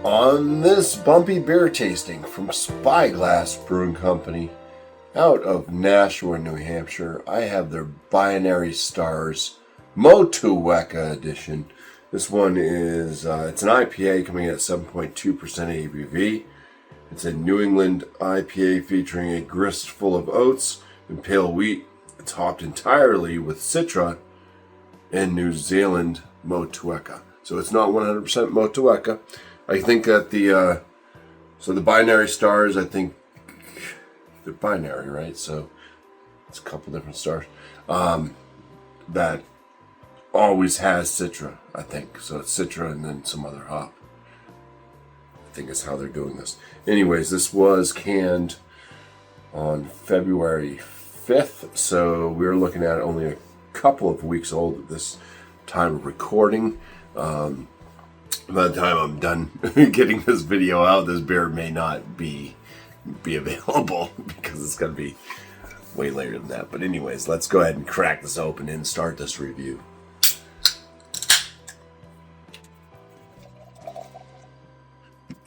On this bumpy beer tasting from Spyglass Brewing Company out of Nashua, New Hampshire, I have their Binary Stars Motueka edition. This one is, it's an IPA coming in at 7.2% ABV. It's a New England IPA featuring a grist full of oats and pale wheat. It's hopped entirely with Citra and NZ Motueka. So it's not 100% Motueka. I think that the Binary Stars, I think they're binary, right? So it's a couple different stars. That always has Citra, I think. So it's Citra and then some other hop. I think is how they're doing this. Anyways, this was canned on February 5th. So we're looking at only a couple of weeks old at this time of recording. By the time I'm done getting this video out, this beer may not be available because it's going to be way later than that. But anyways, let's go ahead and crack this open and start this review.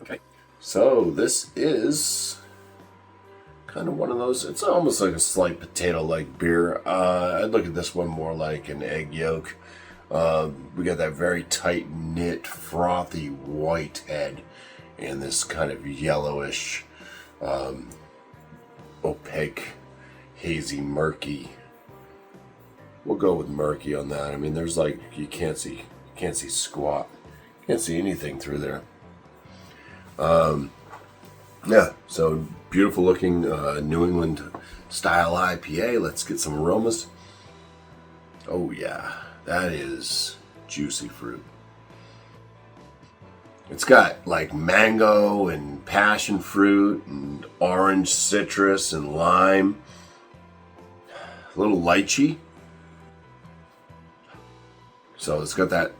Okay, so this is kind of one of those, it's almost like a slight potato-like beer. I'd look at this one more like an egg yolk. We got that very tight knit, frothy white head and this kind of yellowish, opaque, hazy, murky. We'll go with murky on that. I mean, there's like, you can't see squat. Can't see anything through there. Yeah, so beautiful looking New England style IPA. Let's get some aromas. Oh yeah. That is juicy fruit. It's got like mango and passion fruit and orange citrus and lime. A little lychee. So it's got that,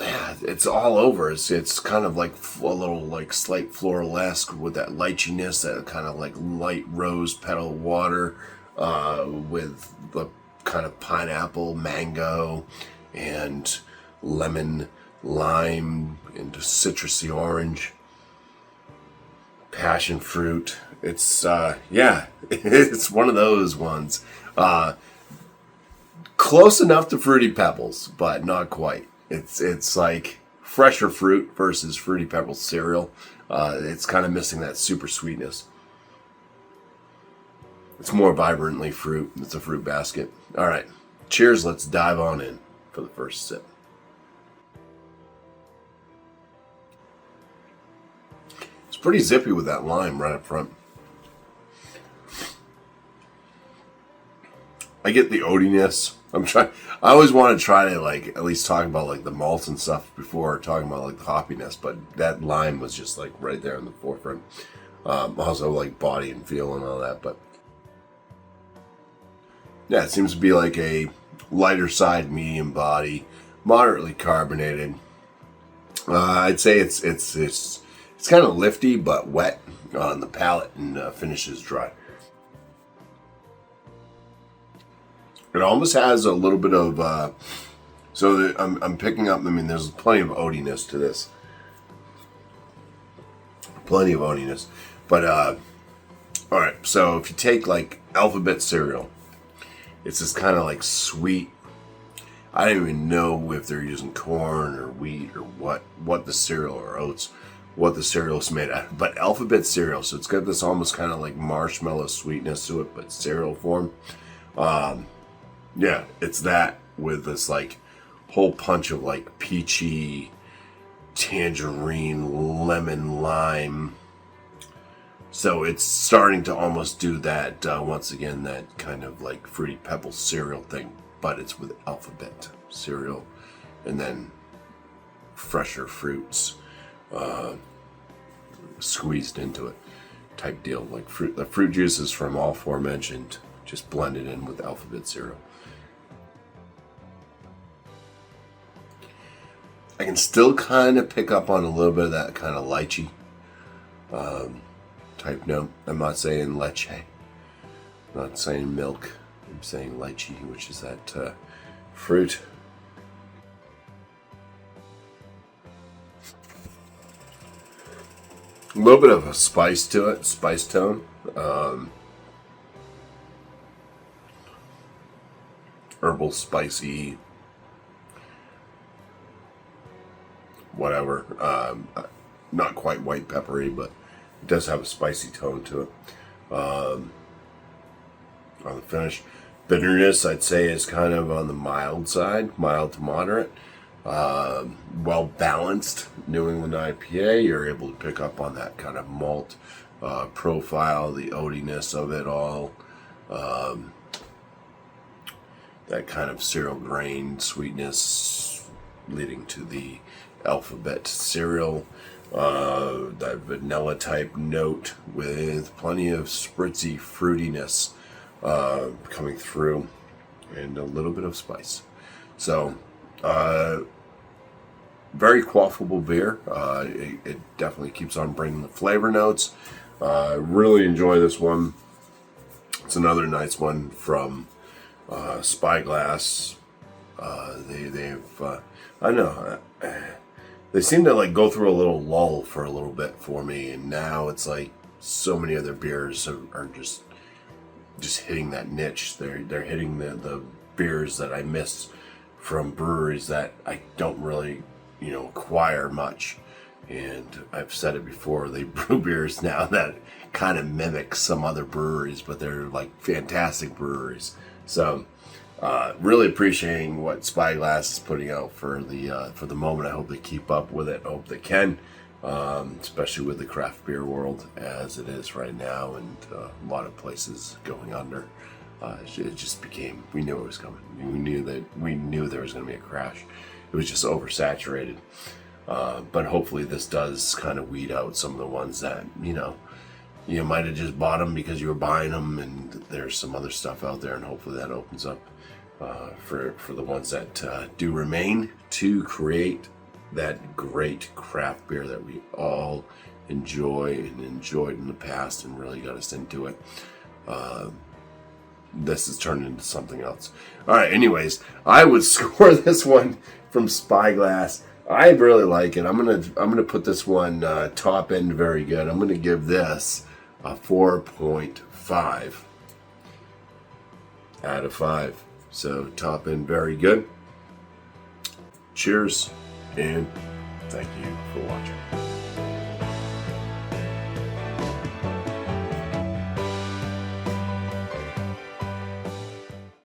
yeah, it's all over. It's kind of like a little like slight floral-esque with that lycheeness, that kind of like light rose petal water with the kind of pineapple, mango, and lemon, lime, and citrusy orange, passion fruit. It's yeah, it's one of those ones. Close enough to Fruity Pebbles, but not quite. It's like fresher fruit versus Fruity Pebbles cereal. It's kind of missing that super sweetness. It's more vibrantly fruit. It's a fruit basket. All right, cheers. Let's dive on in for the first sip. It's pretty zippy with that lime right up front. I get the oatiness. I always want to try to like at least talk about like the malts and stuff before talking about like the hoppiness, but that lime was just like right there in the forefront. Also like body and feel and all that, but yeah, it seems to be like a lighter side medium body, moderately carbonated. I'd say it's kind of lifty but wet on the palate and finishes dry. It almost has a little bit of I'm picking up. I mean, there's plenty of oatiness to this. Plenty of oatiness, but all right. So if you take like alphabet cereal. It's this kind of like sweet. I don't even know if they're using corn or wheat or what the cereal or oats, what the cereal is made out of. But alphabet cereal, so it's got this almost kind of like marshmallow sweetness to it, but cereal form. Yeah, it's that with this like whole punch of like peachy, tangerine, lemon, lime. So it's starting to almost do that, once again, that kind of like Fruity Pebbles cereal thing, but it's with alphabet cereal and then fresher fruits squeezed into it type deal. Like the fruit juices from all aforementioned just blended in with alphabet cereal. I can still kind of pick up on a little bit of that kind of lychee type note. I'm not saying leche. I'm not saying milk. I'm saying lychee, which is that fruit. A little bit of a spice to it, spice tone. Herbal, spicy, whatever. Not quite white peppery, but it does have a spicy tone to it. On the finish, bitterness, I'd say, is kind of on the mild side, mild to moderate. Well balanced New England IPA. You're able to pick up on that kind of malt profile, the oatiness of it all, that kind of cereal grain sweetness leading to the alphabet cereal, that vanilla type note with plenty of spritzy fruitiness coming through, and a little bit of spice. So very quaffable beer. It definitely keeps on bringing the flavor notes. Really enjoy this one. It's another nice one from Spyglass. They've I don't know, they seem to like go through a little lull for a little bit for me, and now it's like so many other beers are just hitting that niche. They're hitting the beers that I miss from breweries that I don't really acquire much. And I've said it before, they brew beers now that kind of mimic some other breweries, but they're like fantastic breweries. So really appreciating what Spyglass is putting out for the moment. I hope they keep up with it. I hope they can, especially with the craft beer world as it is right now, and a lot of places going under. It just became, we knew it was coming. We knew there was going to be a crash. It was just oversaturated. But hopefully this does kind of weed out some of the ones that, you might have just bought them because you were buying them, and there's some other stuff out there, and hopefully that opens up for the ones that do remain to create that great craft beer that we all enjoy and enjoyed in the past and really got us into it. This has turned into something else. All right, anyways, I would score this one from Spyglass. I really like it. I'm gonna put this one top end very good. I'm gonna give this a 4.5 out of 5. So top end very good. Cheers, and thank you for watching.